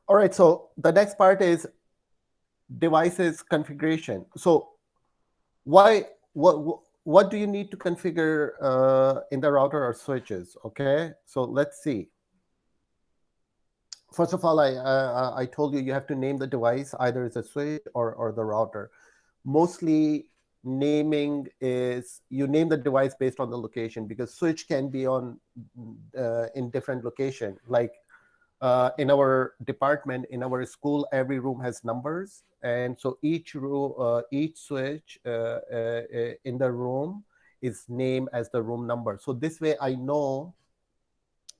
All right, so the next part is devices configuration. So why what do you need to configure in the router or switches? Okay, so let's see. First of all, I told you have to name the device, either it's a switch or the router. Mostly naming is you name the device based on the location, because switch can be on in different location. Like in our department, in our school, every room has numbers, and so each room, each switch in the room is named as the room number. So this way, I know,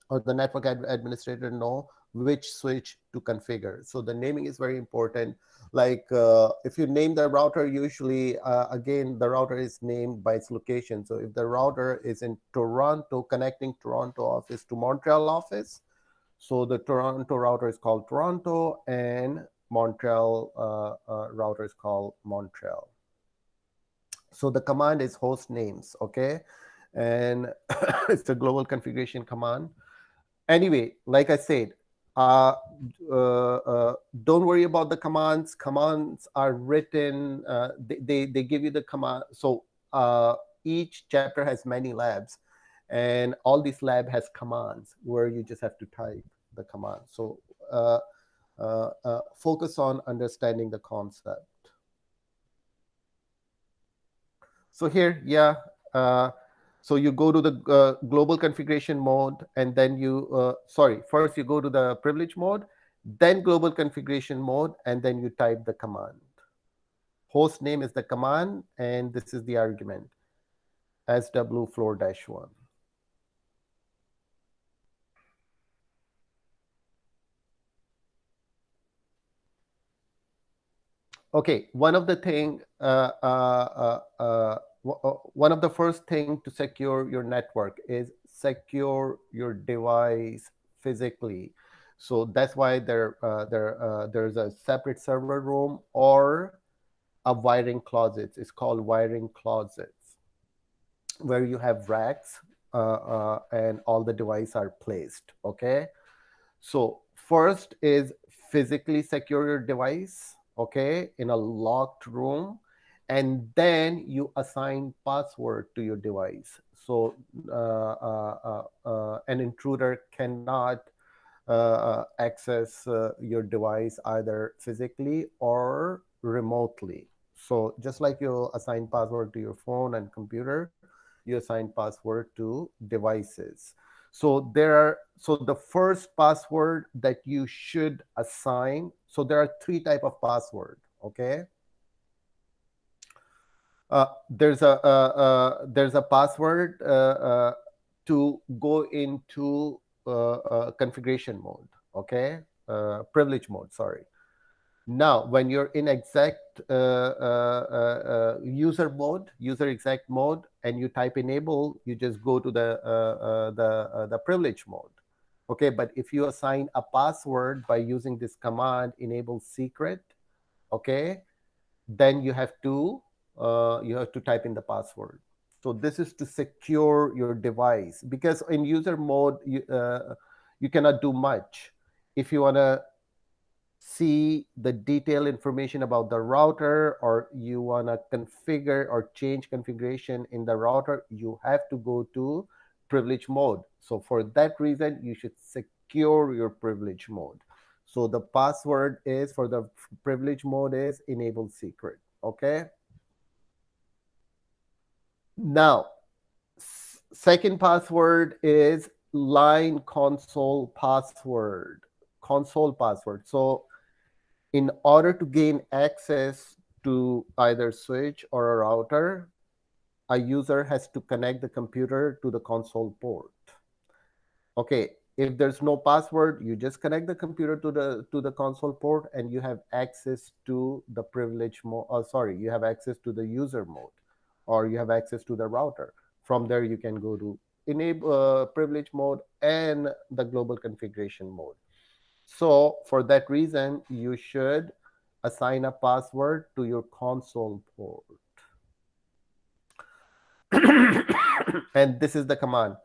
or the network administrator know which switch to configure. So the naming is very important. Like if you name the router, usually again the router is named by its location. So if the router is in Toronto, connecting Toronto office to Montreal office, so the Toronto router is called Toronto, and Montreal router is called Montreal. So the command is host names, okay? And it's the global configuration command. Anyway, like I said, uh, don't worry about the commands. Commands are written, they give you the command. So each chapter has many labs, and all these lab has commands where you just have to type the command. So focus on understanding the concept. So here, yeah, uh, so you go to the global configuration mode, and then you, sorry, first you go to the privilege mode, then global configuration mode, and then you type the command. Host name is the command, and this is the argument, SW floor -1. Okay, one of the thing, one of the first thing to secure your network is secure your device physically. So that's why there's a separate server room or a wiring closet. It's called wiring closets, where you have racks and all the devices are placed. Okay, so first is physically secure your device, okay, in a locked room, and then you assign password to your device. So an intruder cannot access your device either physically or remotely. So just like you assign password to your phone and computer, you assign password to devices. So so the first password that you should assign, so there are three type of password, okay? There's a password to go into configuration mode, okay? Privilege mode, sorry. Now, when you're in exact user mode, user exact mode, and you type enable, you just go to the privilege mode. Okay, but if you assign a password by using this command, enable secret, okay, then you have to type in the password. So this is to secure your device, because in user mode you cannot do much. If you want to see the detailed information about the router, or you want to configure or change configuration in the router, you have to go to privilege mode. So for that reason, you should secure your privilege mode. So the password is for the privilege mode is enable secret. Okay. Now, second password is line console password. Console password. So in order to gain access to either switch or a router, a user has to connect the computer to the console port. Okay, if there's no password, you just connect the computer to the console port, and you have access to the privilege mode. Sorry, you have access to the user mode, or you have access to the router. From there, you can go to enable privilege mode and the global configuration mode. So for that reason, you should assign a password to your console port. And this is the command,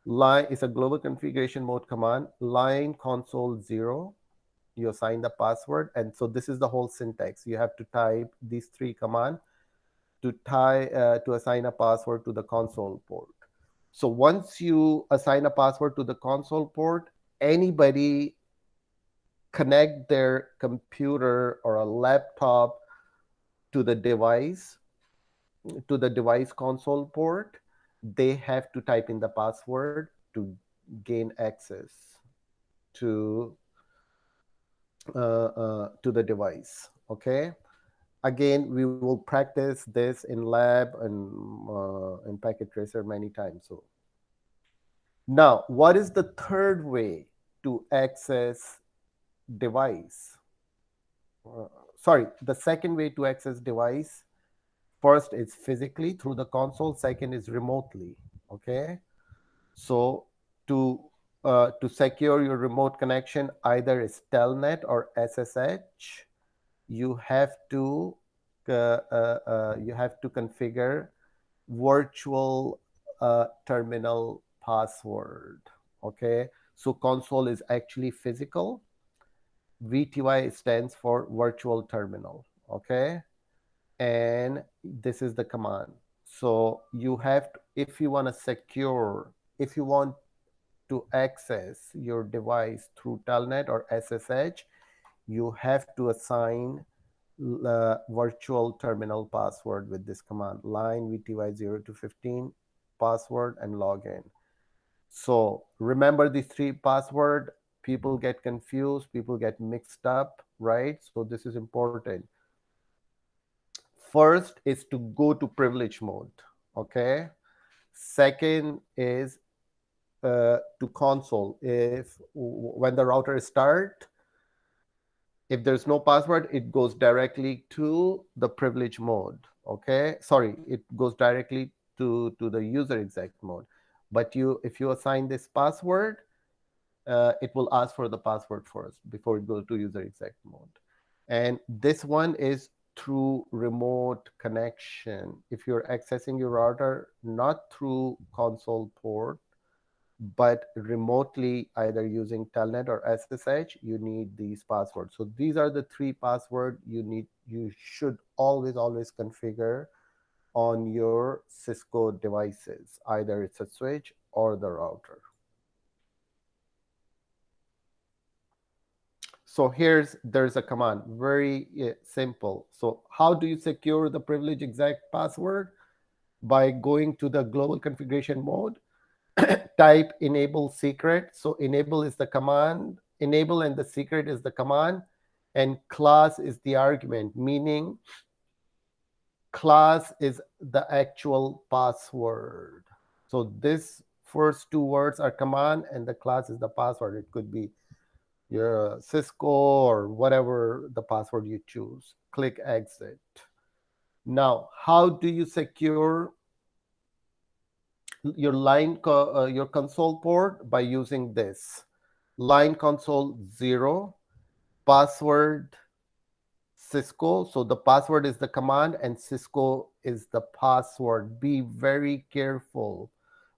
Line is a global configuration mode command. Line console 0, you assign the password. And so this is the whole syntax. You have to type these three commands to assign a password to the console port. So once you assign a password to the console port, anybody connect their computer or a laptop to the device console port, they have to type in the password to gain access to to the device. Okay. Again, we will practice this in lab and in Packet Tracer many times. So now, what is the third way to access device? Sorry, the second way to access device. First is physically through the console. Second is remotely. Okay. So to secure your remote connection, either is telnet or SSH. You have to configure virtual terminal password. Okay. So console is actually physical. VTY stands for virtual terminal. Okay. And this is the command. So you have to, if you want to secure, if you want to access your device through telnet or SSH, you have to assign virtual terminal password with this command: line VTY 0 to 15, password, and login. So remember these three password. People get confused, people get mixed up, right? So this is important. First is to go to privilege mode. Okay. Second is to console. If when the router start, if there's no password, it goes directly to the privilege mode. Okay. Sorry, it goes directly to the user exec mode. But if you assign this password, it will ask for the password first before it goes to user exec mode. And this one is through remote connection. If you're accessing your router not through console port, but remotely, either using telnet or SSH, you need these passwords. So these are the three passwords you should always configure on your Cisco devices. Either it's a switch or the router. So there's a command, very simple. So how do you secure the privilege exact password? By going to the global configuration mode, type enable secret. So enable is the command, enable, and the secret is the command, and class is the argument, meaning class is the actual password. So this first two words are command and the class is the password. It could be your Cisco or whatever the password you choose. Click exit. Now, how do you secure your your console port? By using this line console 0, password Cisco. So the password is the command and Cisco is the password. Be very careful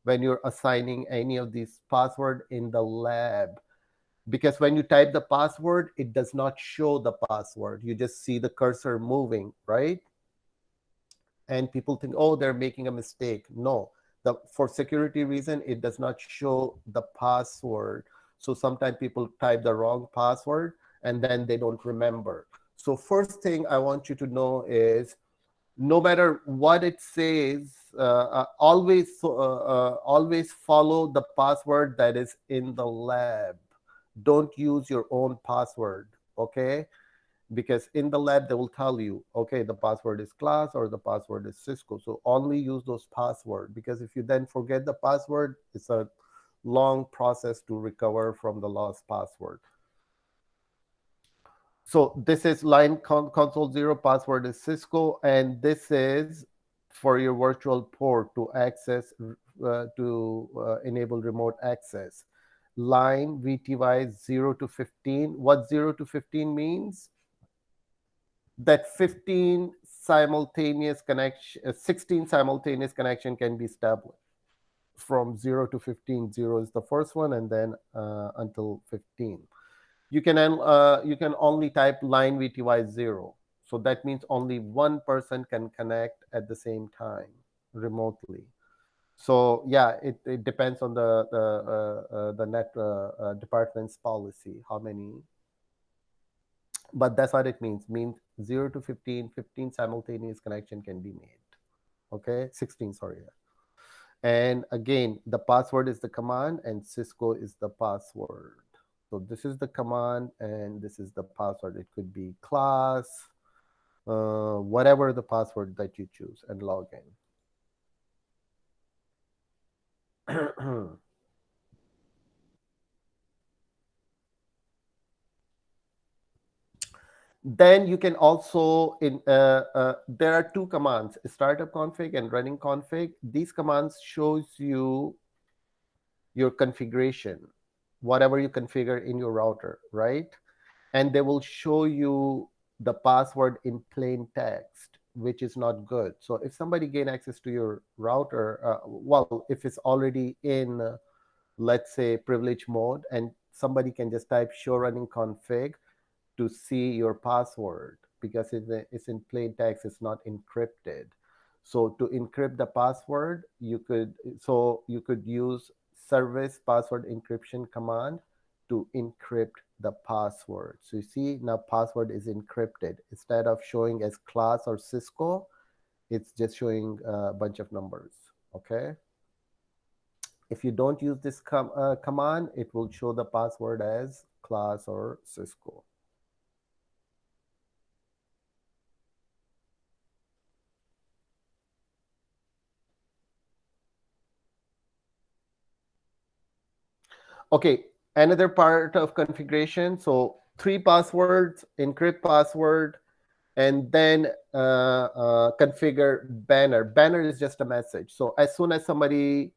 when you're assigning any of these password in the lab, because when you type the password, it does not show the password. You just see the cursor moving, right? And people think, oh, they're making a mistake. No, for security reason, it does not show the password. So sometimes people type the wrong password and then they don't remember. So first thing I want you to know is, no matter what it says, always follow the password that is in the lab. Don't use your own password, okay? Because in the lab they will tell you, okay, the password is class or the password is Cisco. So only use those passwords, because if you then forget the password, it's a long process to recover from the lost password. So this is line console 0, password is Cisco, and this is for your virtual port to access, enable remote access. Line VTY 0 to 15. What 0 to 15 means? That 16 simultaneous connection can be established. from 0 to 15. 0 is the first one, and then until 15. You can only type line VTY 0. So that means only one person can connect at the same time remotely. So yeah, it depends on the net department's policy, how many. But that's what it means 0 to 15, 15 simultaneous connection can be made. Okay, 16, sorry. And again, the password is the command and Cisco is the password. So this is the command and this is the password. It could be class, whatever the password that you choose, and log in. Then you can also there are two commands, startup config and running config. These commands shows you your configuration, whatever you configure in your router, right? And they will show you the password in plain text, which is not good. So if somebody gain access to your router, well, if it's already in let's say privilege mode, and somebody can just type show running config to see your password, because it's in plain text, it's not encrypted. So to encrypt the password, you could use service password encryption command to encrypt the password. So you see now password is encrypted. Instead of showing as class or Cisco, it's just showing a bunch of numbers. Okay. If you don't use this command, it will show the password as class or Cisco. Okay, another part of configuration. So 3 passwords, encrypt password, and then configure banner. Banner is just a message. So as soon as somebody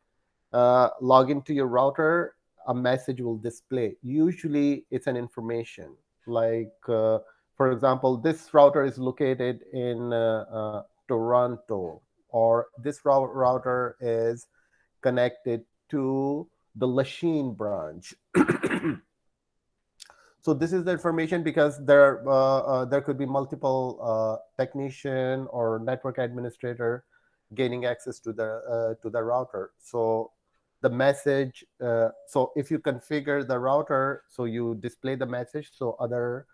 log into your router, a message will display. Usually it's an information like, for example, this router is located in Toronto, or this router is connected to the Lachine branch. So this is the information, because there could be multiple technician or network administrator gaining access to the router. So the message, so if you configure the router, so you display the message, so other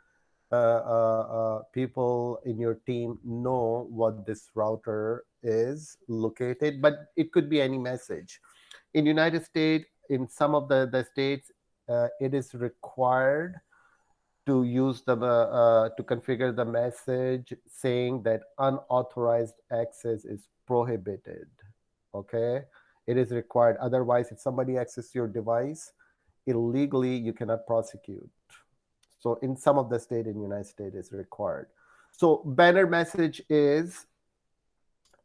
people in your team know what this router is located, but it could be any message. In United States, in some of the states, it is required to use to configure the message saying that unauthorized access is prohibited. Okay, it is required. Otherwise, if somebody accesses your device illegally, you cannot prosecute. So in some of the state in the United States, it's required. So banner message is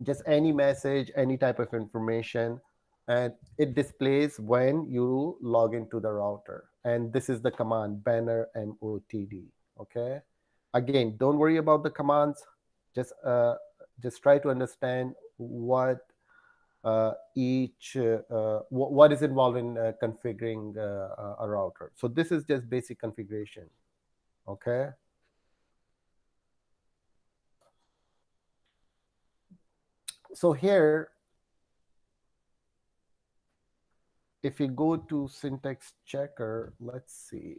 just any message, any type of information, and it displays when you log into the router. And this is the command banner MOTD. Okay. Again, don't worry about the commands. Just try to understand what what is involved in configuring a router. So this is just basic configuration. Okay. So here, if we go to syntax checker, let's see.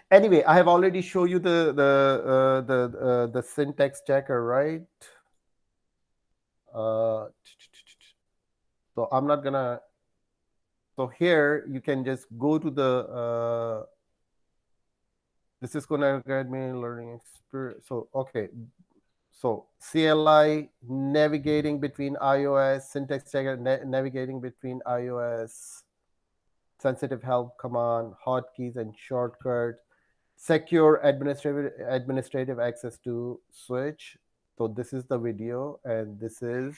Anyway, I have already shown you the syntax checker, right? So I'm not gonna. So here you can just go to the. This is gonna guide me learning experience. So okay, so CLI navigating between iOS, syntax checker navigating between iOS, sensitive help command, hotkeys and shortcuts, secure administrative access to switch. So this is the video, and this is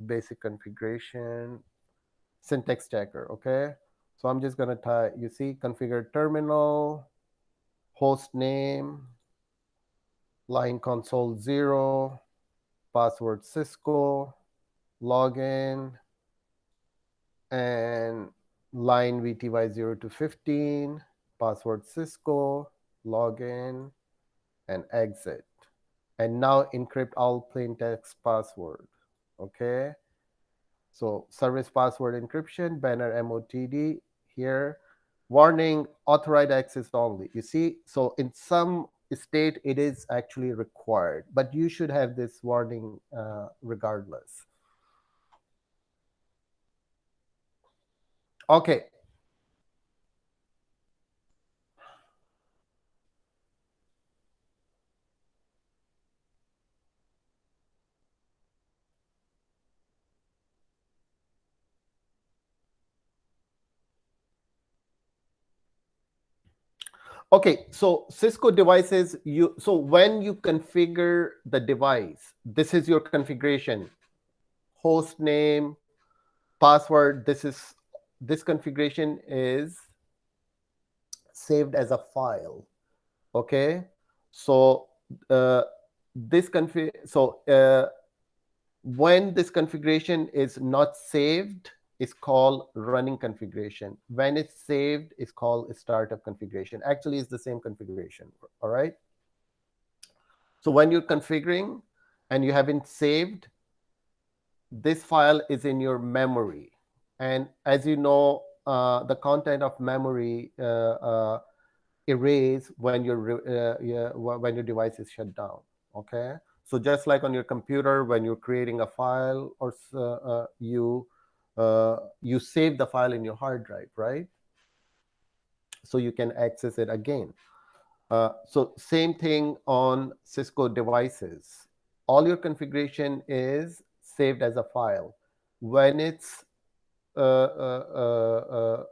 basic configuration, syntax checker. Okay, so I'm just gonna type, you see, configure terminal, host name, line console 0, password Cisco, login, and line VTY0 to 15, password Cisco, login, and exit. And now encrypt all plain text password. Okay. So service password encryption, banner MOTD here. Warning, authorized access only. You see, so in some state it is actually required, but you should have this warning regardless. Okay. Okay, so Cisco devices, so when you configure the device, this is your configuration, host name, password, this configuration is saved as a file. Okay, so uh, when this configuration is not saved, it's called running configuration. When it's saved, it's called startup configuration. Actually, it's the same configuration. All right. So when you're configuring and you haven't saved, this file is in your memory. And as you know, the content of memory erase when when your device is shut down. Okay, so just like on your computer, when you're creating a file, or you save the file in your hard drive, right? So you can access it again. So same thing on Cisco devices. All your configuration is saved as a file. When it's uh, uh, uh, uh,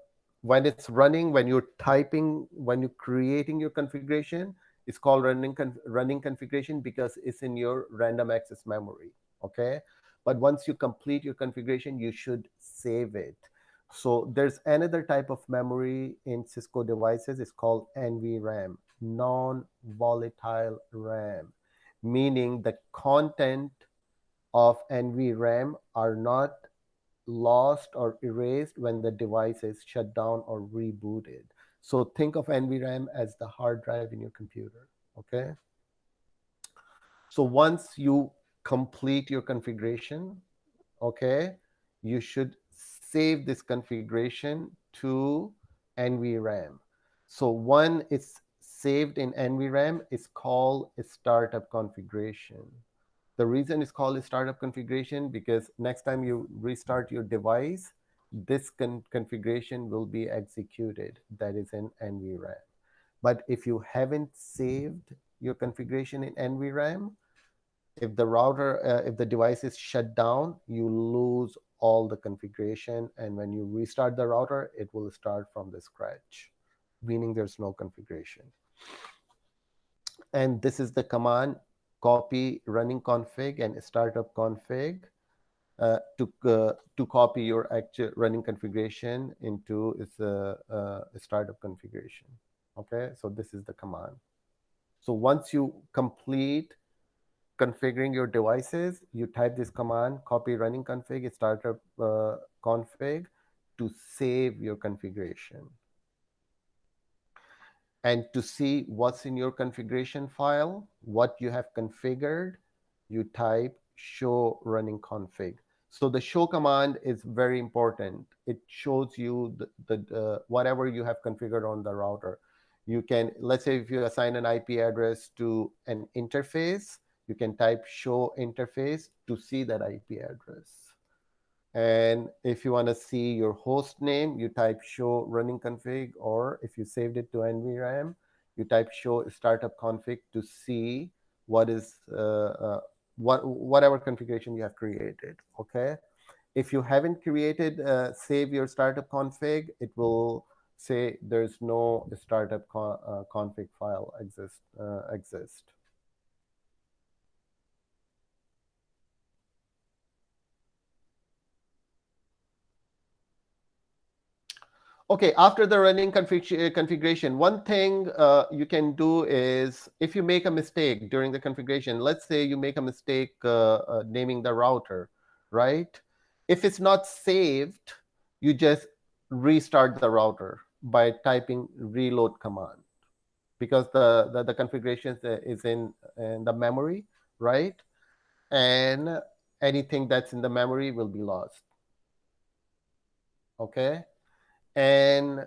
when it's running, when you're typing, when you're creating your configuration, it's called running configuration because it's in your random access memory. Okay, but once you complete your configuration, you should save it. So there's another type of memory in Cisco devices. It's called NVRAM, non-volatile RAM, meaning the content of NVRAM are not lost or erased when the device is shut down or rebooted. So think of NVRAM as the hard drive in your computer. Okay. So once you complete your configuration, okay, you should save this configuration to NVRAM. So one is saved in NVRAM is called a startup configuration. The reason it's called a startup configuration because next time you restart your device, this configuration will be executed, that is in NVRAM. But if you haven't saved your configuration in NVRAM, if the device is shut down, you lose all the configuration, and when you restart the router, it will start from the scratch, meaning there's no configuration. And this is the command: copy running config and startup config to copy your actual running configuration into its startup configuration. Okay, so this is the command. So once you complete configuring your devices, you type this command: copy running config startup config, to save your configuration. And to see what's in your configuration file, what you have configured, you type show running config. So the show command is very important. It shows you the whatever you have configured on the router. You can, let's say if you assign an IP address to an interface, you can type show interface to see that IP address. And if you want to see your host name, you type show running config, or if you saved it to NVRAM, you type show startup config to see what is whatever configuration you have created. Okay. If you haven't created save your startup config, it will say there's no startup config file exist. Okay, after the running configuration, one thing you can do is if you make a mistake during the configuration, let's say you make a mistake naming the router, right? If it's not saved, you just restart the router by typing reload command, because the configuration is in the memory, right? And anything that's in the memory will be lost. Okay, and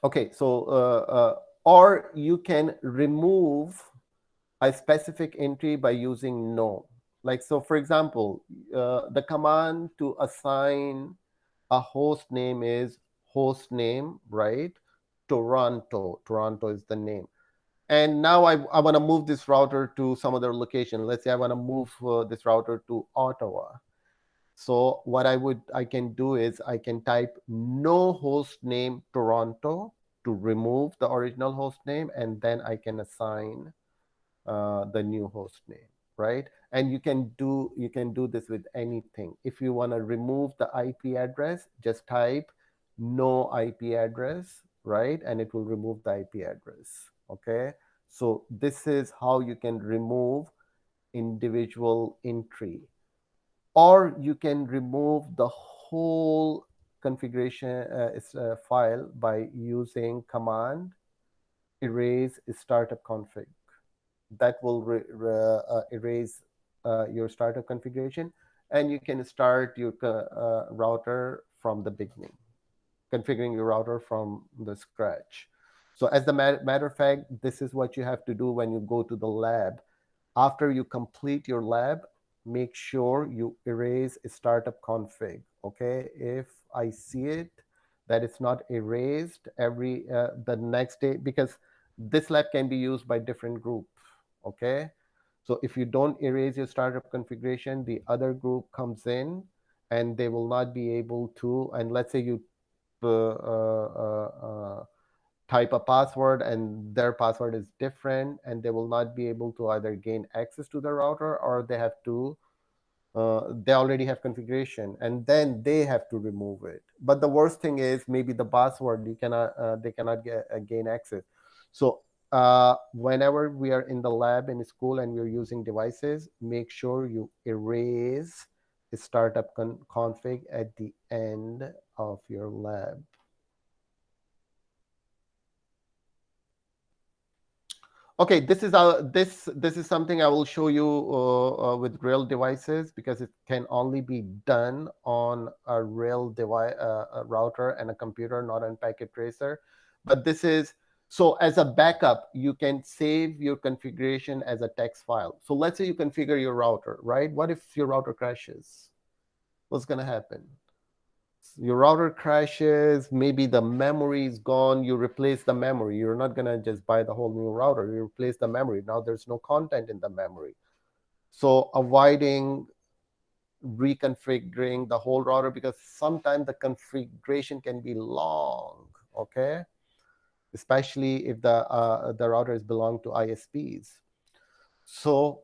okay, so or you can remove a specific entry by using no. Like, so for example, the command to assign a host name is host name, right? Toronto. Toronto is the name. And now I want to move this router to some other location. Let's say I want to move this router to Ottawa. So what I can do is I can type no host name Toronto to remove the original host name, and then I can assign the new host name, right? And you can do this with anything. If you want to remove the IP address, just type no IP address, right? And it will remove the IP address. Okay. So this is how you can remove individual entry, or you can remove the whole configuration file by using command erase startup config. That will erase your startup configuration, and you can start your router from the beginning, configuring your router from the scratch. So as the matter of fact, this is what you have to do when you go to the lab. After you complete your lab, make sure you erase startup config. Okay, if I see it that it's not erased every the next day, because this lab can be used by different groups. Okay, so if you don't erase your startup configuration, the other group comes in and they will not be able to. And let's say you uh, uh, uh, uh, type a password and their password is different, and they will not be able to either gain access to the router, or they have to they already have configuration and then they have to remove it. But the worst thing is maybe the password you cannot they cannot gain access. So whenever we are in the lab in school and we're using devices, make sure you erase startup config at the end of your lab. Okay, this is something I will show you with real devices, because it can only be done on a real device, a router and a computer, not on packet tracer. But this is, so as a backup, you can save your configuration as a text file. So let's say you configure your router, right? What if your router crashes? What's going to happen? Your router crashes, maybe the memory is gone, you replace the memory. You're not going to just buy the whole new router, you replace the memory. Now there's no content in the memory. So avoiding reconfiguring the whole router, because sometimes the configuration can be long. Okay, especially if the routers belong to ISPs. So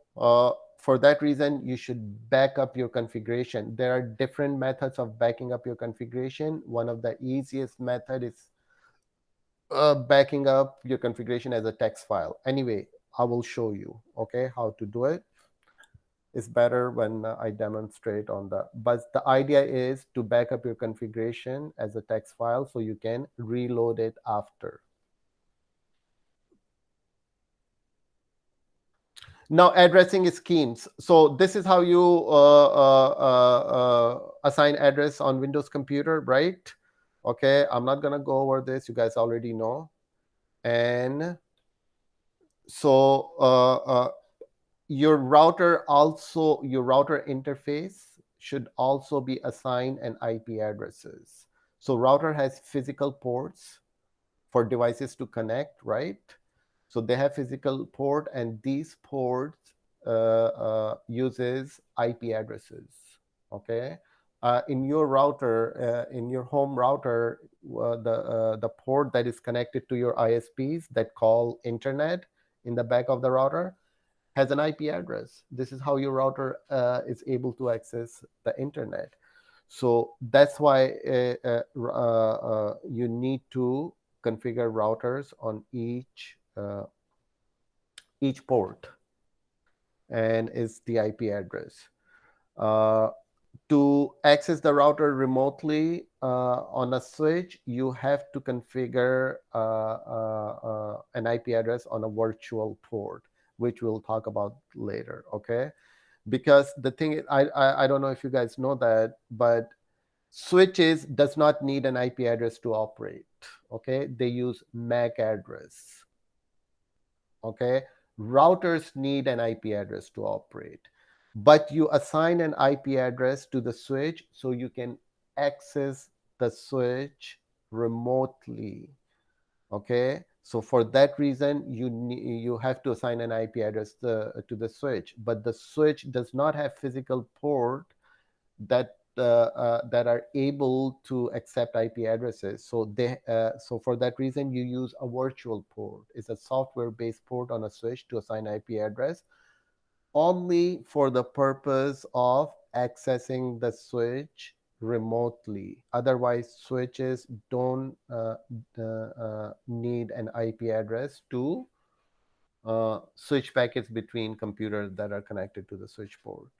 for that reason, you should back up your configuration. There are different methods of backing up your configuration. One of the easiest method is backing up your configuration as a text file. Anyway, I will show you, okay, how to do it. It's better when I demonstrate on the, but the idea is to back up your configuration as a text file so you can reload it after. Now, addressing schemes. So this is how you assign address on Windows computer, right? Okay, I'm not gonna go over this. You guys already know. And so your router interface should also be assigned an IP addresses. So router has physical ports for devices to connect, right? So they have physical port, and these ports uses IP addresses. Okay, in your router, in your home router, the port that is connected to your ISPs that call internet in the back of the router has an IP address. This is how your router is able to access the internet. So that's why you need to configure routers on each port, and is the IP address. Uh, to access the router remotely on a switch, you have to configure an IP address on a virtual port, which we'll talk about later. Okay, because the thing is, I don't know if you guys know that, but switches does not need an IP address to operate. Okay, they use MAC address. Okay, routers need an IP address to operate, but you assign an IP address to the switch so you can access the switch remotely. Okay, so for that reason you have to assign an IP address to the switch, but the switch does not have physical port that are able to accept IP addresses. So for that reason, you use a virtual port. It's a software-based port on a switch to assign IP address only for the purpose of accessing the switch remotely. Otherwise, switches don't need an IP address to switch packets between computers that are connected to the switch port.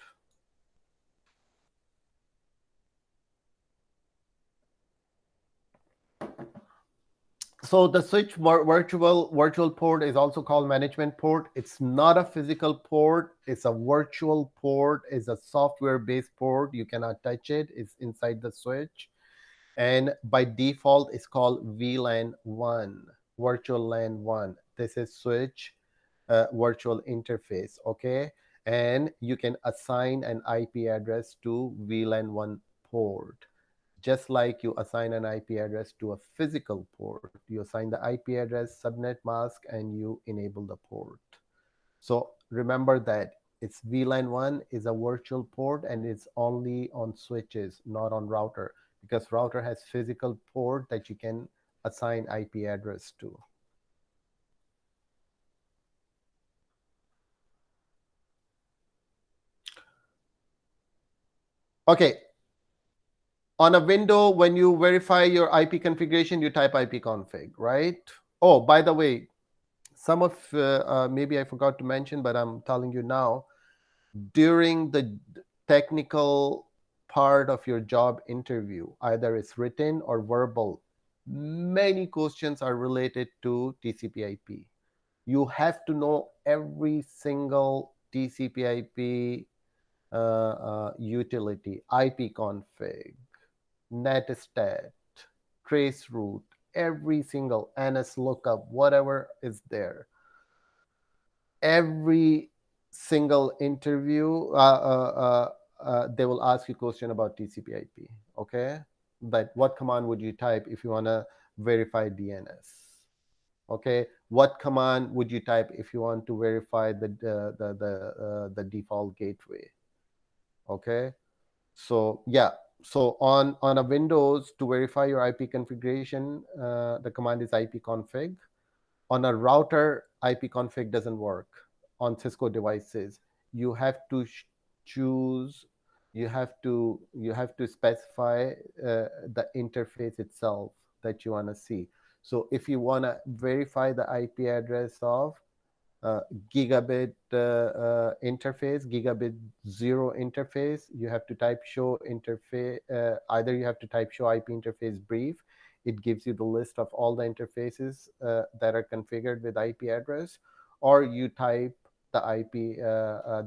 So the switch virtual port is also called management port. It's not a physical port. It's a virtual port. It's a software based port. You cannot touch it. It's inside the switch. And by default, it's called VLAN 1, virtual LAN 1. This is switch virtual interface. Okay. And you can assign an IP address to VLAN 1 port. Just like you assign an IP address to a physical port, you assign the IP address, subnet mask, and you enable the port. So remember that it's VLAN 1 is a virtual port and it's only on switches, not on router, because router has physical port that you can assign IP address to. Okay, on a window, when you verify your IP configuration, you type ipconfig, right? Oh, by the way, some of maybe I forgot to mention, but I'm telling you now, during the technical part of your job interview, either it's written or verbal, many questions are related to TCP/IP. You have to know every single TCP/IP utility, ipconfig, Netacad, traceroute, every single NS lookup, whatever is there. Every single interview, they will ask you a question about TCP/IP. Okay, but what command would you type if you want to verify DNS? Okay, what command would you type if you want to verify the default gateway? Okay, so yeah, so on a Windows, to verify your IP configuration, the command is ipconfig. On a router, ipconfig doesn't work. On Cisco devices, you have to choose, you have to specify the interface itself that you want to see. So if you want to verify the IP address of gigabit interface, gigabit 0 interface, you have to type show interface. Either you have to type show IP interface brief. It gives you the list of all the interfaces that are configured with IP address, or you type the IP,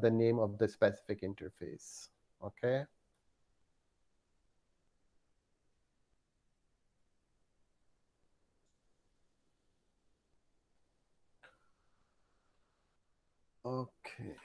the name of the specific interface. Okay. Okay.